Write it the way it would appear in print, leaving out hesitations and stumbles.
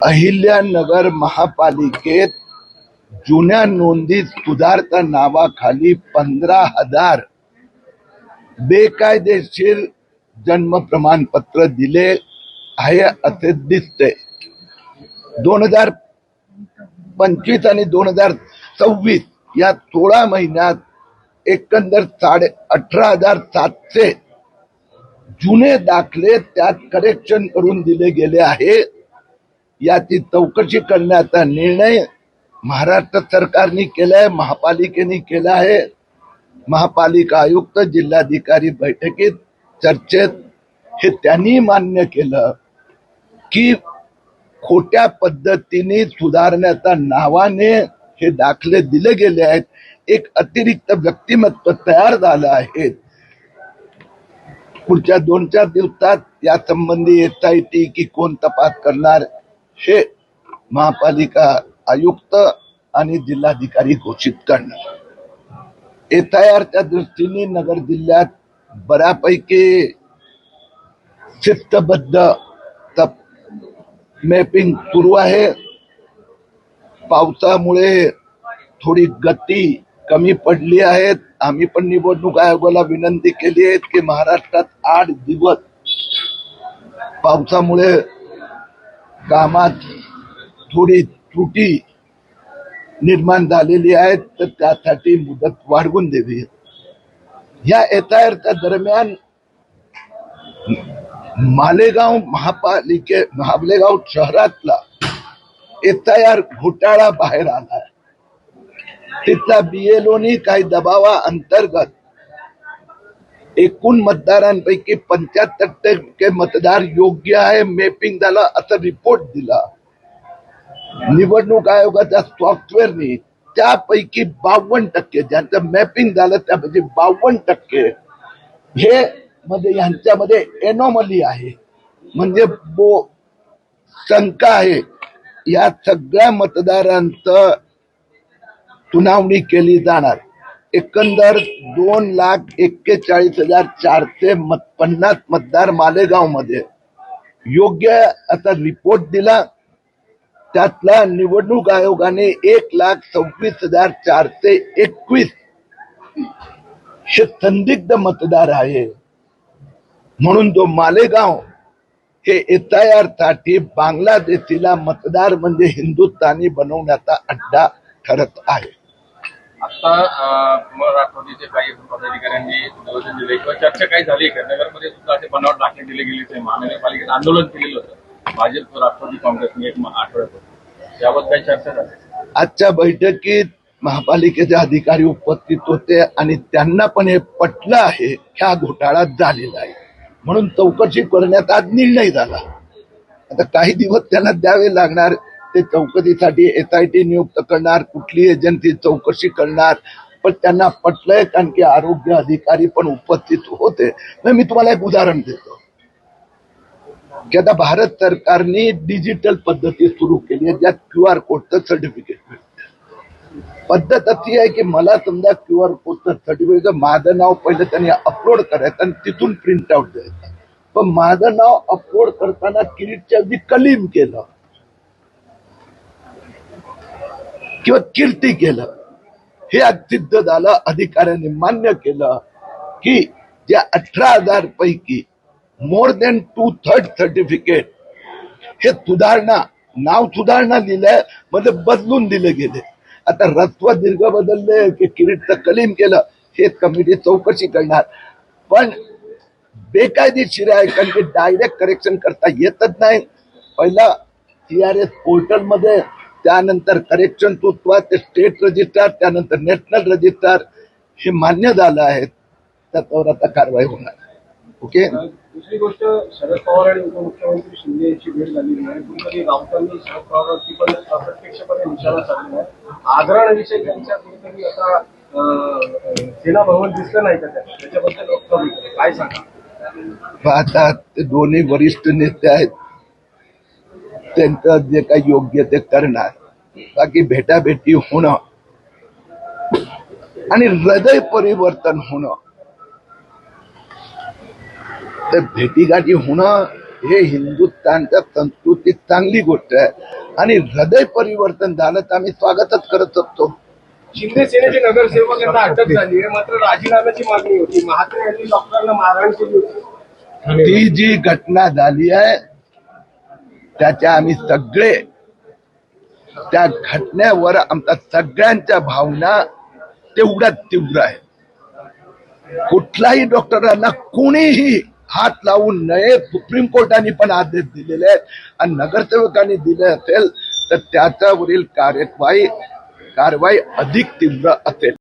अहिल्यानगर महापालिकेत जुन्या नोंदीत सुधारता नावाखाली 15,000 बेकायदेशीर जन्म प्रमाणपत्र दिले आहे असे दिसते। 2025 आणि 2026 या 16 महिन्यात एकंदर 18,700 जुने दाखले त्यात करेक्शन करून दिले गेले आहे। याची चौकशी करण्याचा निर्णय महाराष्ट्र सरकारने केलाय, महापालिकेने केला आहे। महापालिका आयुक्त जिल्हाधिकारी बैठकीत चर्चेत हे त्यांनी मान्य केलं की खोट्या पद्धतीने सुधारण्याच्या नावाने हे दाखले दिले गेले आहेत। एक अतिरिक्त व्यक्तिमत्व तयार झालं आहे। पुढच्या 2-4 दिवसात या संबंधी SIT की कोण तपास करणार हे महापालिका आयुक्त आणि जिल्हाधिकारी घोषित करणार। SIR च्या दृष्टीने नगर जिल्ह्यात बऱ्यापैकी शिस्तबद्ध मॅपिंग सुरू आहे। पावसामुळे थोडी गती कमी पडली आहे। आम्ही पण निवडणूक आयोगाला विनंती केली आहे की महाराष्ट्रात 8 दिवस पावसामुळे कामात थोडी त्रुटी निर्माण झालेली आहे, तर त्यासाठी मुदत वाढवून द्यावी। या SIRच्या दरम्यान मालेगाव शहरातला SIR घोटाळा बाहेर आला। तिथल्या BLOनी काही दबावा अंतर्गत एकूण मतदारांपैकी 75% मतदार योग्य आहे, मॅपिंग झाला असा रिपोर्ट दिला। निवडणूक आयोगाच्या सॉफ्टवेअरने त्यापैकी 52% ज्यांचं मॅपिंग झालं त्यापैकी 52% हे मध्ये यांच्यामध्ये एनोमली आहे, म्हणजे शंका आहे। या सगळ्या मतदारांचं सुनावणी केली जाणार। एकंदर 2,41,450 मतदार मालेगाव मध्ये योग्य असा रिपोर्ट दिला। त्यातला निवडणूक आयोगाने 1,26,421 हे संदिग्ध मतदार आहे। म्हणून जो मालेगाव हे SIR साठी बांगलादेशीला मतदार म्हणजे हिंदुस्थानी बनवण्याचा अड्डा ठरत आहे। आता राष्ट्रवादीचे काही पदाधिकाऱ्यांनी निवेदन दिले किंवा चर्चा काही झाली का? नगरमध्ये सुद्धा असे बनावट दाखले दिले गेले। महानगरपालिकेत आंदोलन केलेलं होतं भाजप राष्ट्रवादी काँग्रेसने एक आठवड्यात, याबाबत काही चर्चा झाली? आजच्या बैठकीत महापालिकेचे अधिकारी उपस्थित होते आणि त्यांना पण हे पटलं आहे की हा घोटाळा झालेला आहे, म्हणून चौकशी करण्यात आज निर्णय झाला। आता काही दिवस त्यांना द्यावे लागणार। ते चौकशीसाठी SIT नियुक्त करणार, कुठली एजन्सी चौकशी करणार, पण त्यांना पटलंय कारण की आरोग्य अधिकारी पण उपस्थित होते। मी तुम्हाला एक उदाहरण देतो की आता भारत सरकारने डिजिटल पद्धती सुरू केली आहे, ज्यात QR कोडचं सर्टिफिकेट मिळतं। पद्धत अशी आहे की मला समजा QR कोडचं सर्टिफिकेट, माझं नाव पहिलं त्यांनी अपलोड करायचं आणि तिथून प्रिंट आउट द्यायचं, पण माझं नाव अपलोड करताना किरीटच्या अगदी कलीम केलं किंवा कीर्ती केलं, हे आज सिद्ध झालं। अधिकाऱ्यांनी मान्य केलं की ज्या 18,000 पैकी मोर दॅन 2/3 सर्टिफिकेट हे सुधारणा, नाव सुधारणा लिहिलंय म्हणजे बदलून दिले गेले। आता रस्व दीर्घ बदलले की किरीटचं कलीम केलं हे कमिटी चौकशी करणार, पण बेकायदेशीर आहे कारण की डायरेक्ट करेक्शन करता येतच नाही। पहिला CRS पोर्टल मध्ये, त्यानंतर करेक्शन सूचवा ते स्टेट रजिस्ट्रार, त्यानंतर नॅशनल रजिस्ट्रार, हे मान्य झालं आहे, त्याच्यावर आता कारवाई होणार। ओके। दुसरी गोष्ट, शरद पवार आणि उपमुख्यमंत्री शिंदे यांची भेट झालेली आहे। कुठेतरी राऊतांनी शरद पवारांची पण अप्रत्यक्षपणे निशाणा साधला आहे। आग्रहाविषयी त्यांच्या कुठेतरी आता सेना भवन दिसलं नाही का, त्याच्याबद्दल काय सांगा? आता ते दोन्ही वरिष्ठ नेते आहेत, त्यांचं जे काही योग्य ते करणार। बाकी भेटाभेटी होणं आणि हृदय परिवर्तन होणं, तर भेटीगाठी होणं हे हिंदुस्थानच्या संस्कृतीत चांगली गोष्ट आहे आणि हृदय परिवर्तन झालं तर आम्ही स्वागतच करत असतो. शिंदे सेनेचे नगरसेवक यांना अटक झाली आहे, मात्र राजीनाम्याची मागणी होती. महात्मा यांनी डॉक्टरांना मारहाण केली होती. ती जी घटना झाली आहे त्याच्या आम्ही सगळे त्या घटनेवर आमच्या सगळ्यांच्या भावना तेवढ्याच तीव्र आहे. कुठलाही डॉक्टरांना कोणीही हात लावू नये सुप्रीम कोर्टाने पण आदेश दिलेले आहेत आणि नगरसेवकांनी दिले असेल तर त्याच्यावरील कारवाई अधिक तीव्र असेल.